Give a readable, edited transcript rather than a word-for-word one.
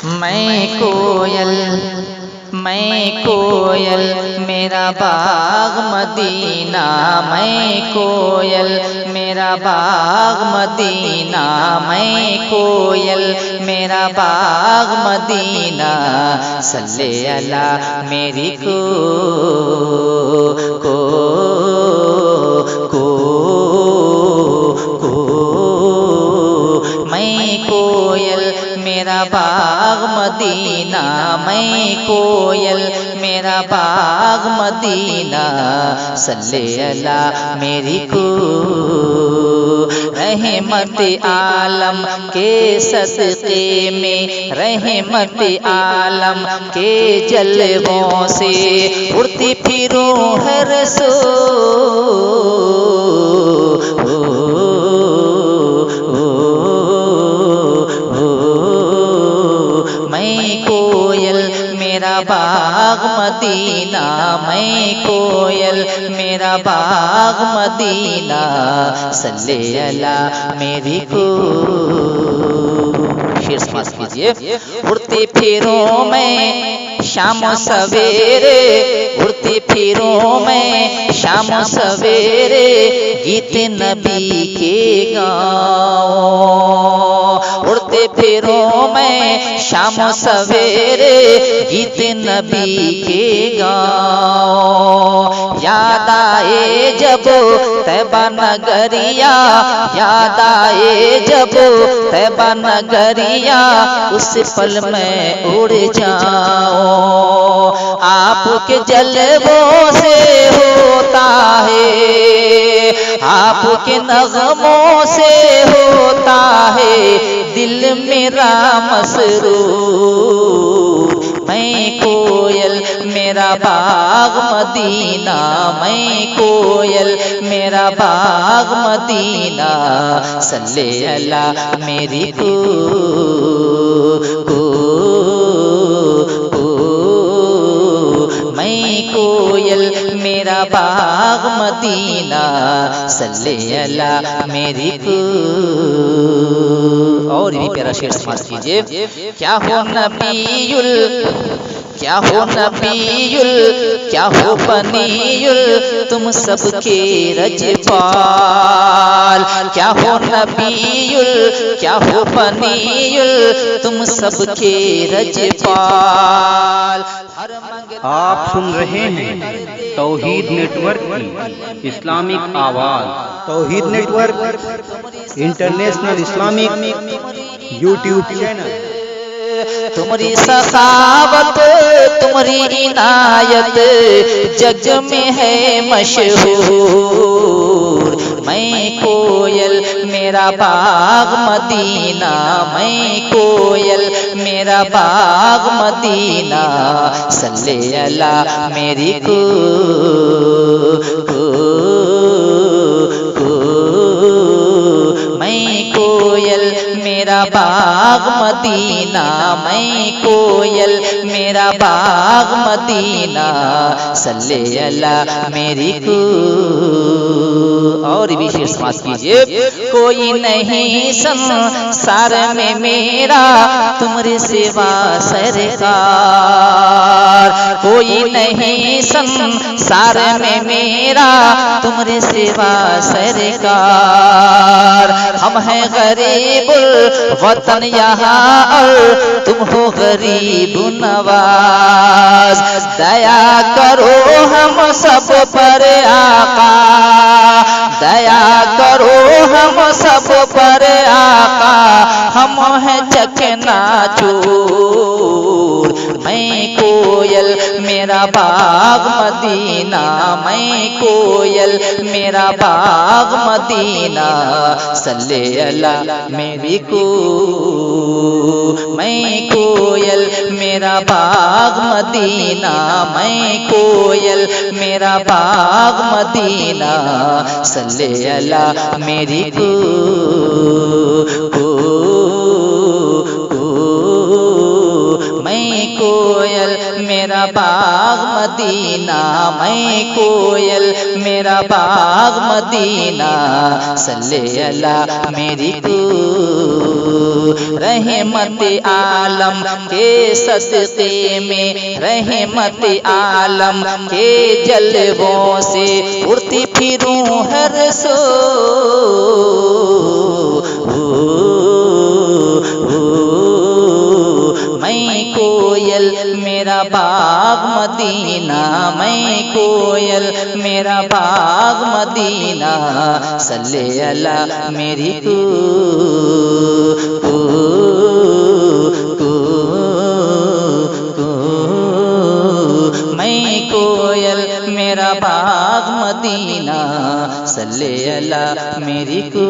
मैं कोयल मेरा बाग मदीना, मैं कोयल मेरा बाग मदीना, मैं कोयल मेरा बाग मदीना। सल्ले अला मेरी को मैं कोयल मेरा बाग मदीना, मैं कोयल मेरा बाग मदीना। सल्ले अला मेरी को रहमत आलम के सदक़े में, रहमत आलम के जलवों से उड़ती फिरूं हर सो। मैं कोयल मेरा बाग मदीना, मैं कोयल मेरा बाग मदीना। सल्ले अला मेरी को शेर समाज कीजिए। उड़ती फिरूं मैं शाम सवेरे, उड़ती फिरूं मैं शाम सवेरे, गीत नबी के गाऊं। उड़ते फिरूं मैं शाम सवेरे, गीत नबी के गाऊं। याद आए जब तैबा नगरिया, याद आए जब तैबा नगरिया, उस पल में उड़ जाऊं। आपके जलवों से होता है, आपके नगमों से होता है दिल मेरा मसरूर। मैं कोयल मेरा बाग मदीना, मैं कोयल मेरा बाग मदीना। सल्ले अला मेरी को मैं कोयल मेरा बाग मदीना। सल्ले अला मेरी को। और भी प्यारा शेर समाज कीजिए। क्या हो नबीयुल, क्या हो नबीयुल, क्या हो बनीयुल, तुम सबके रजपाल। क्या हो नबीयुल, क्या हो बनीयुल, तुम सबके रजपाल। आप सुन रहे हैं तौहीद नेटवर्क की इस्लामिक आवाज़। Tauheed network international Islamic YouTube channel. तुम्हारी सखावत तुम्हारी इनायत जग में है मशहूर। मैं कोयल मेरा बाग मदीना, मैं कोयल मेरा बाग मदीना। सल्ले अला मेरी को मैं कोयल मेरा बाग मदीना, मैं कोयल मेरा बाग मदीना। सल्ले अला मेरी को। और भी शेर समाज कीजिए। कोई नहीं संसार में मेरा तुम्हारे सिवा सरकार, कोई नहीं संसार में मेरा तुम्हारे सिवा सरकार। हम हैं गरीबुल वतन यहाँ और तुम हो गरीब नवाज। दया करो हम सब पर आका, दया करो हम सब पर आका, हम हैं चकनाचूर। मैं कोयल मेरा बाग मदीना, मैं कोयल मेरा बाग मदीना। सल्ले अला मेरी को मैं कोयल मेरा बाग मदीना, मैं कोयल मेरा बाग मदीना। सल्ले अला मेरी को मैं कोयल मेरा बाग मदीना, मैं कोयल मेरा बाग मदीना, सल्ले अला मेरी को रहमत आलम के सदक़े में, रहमत आलम के जलवों से उड़ती फिरूं हर सो। मैं कोयल मेरा बाग मदीना, मैं कोयल मेरा बाग मदीना, सल्ले अला मेरी को। मैं कोयल मेरा बाग मदीना, सल्ले अला मेरी को।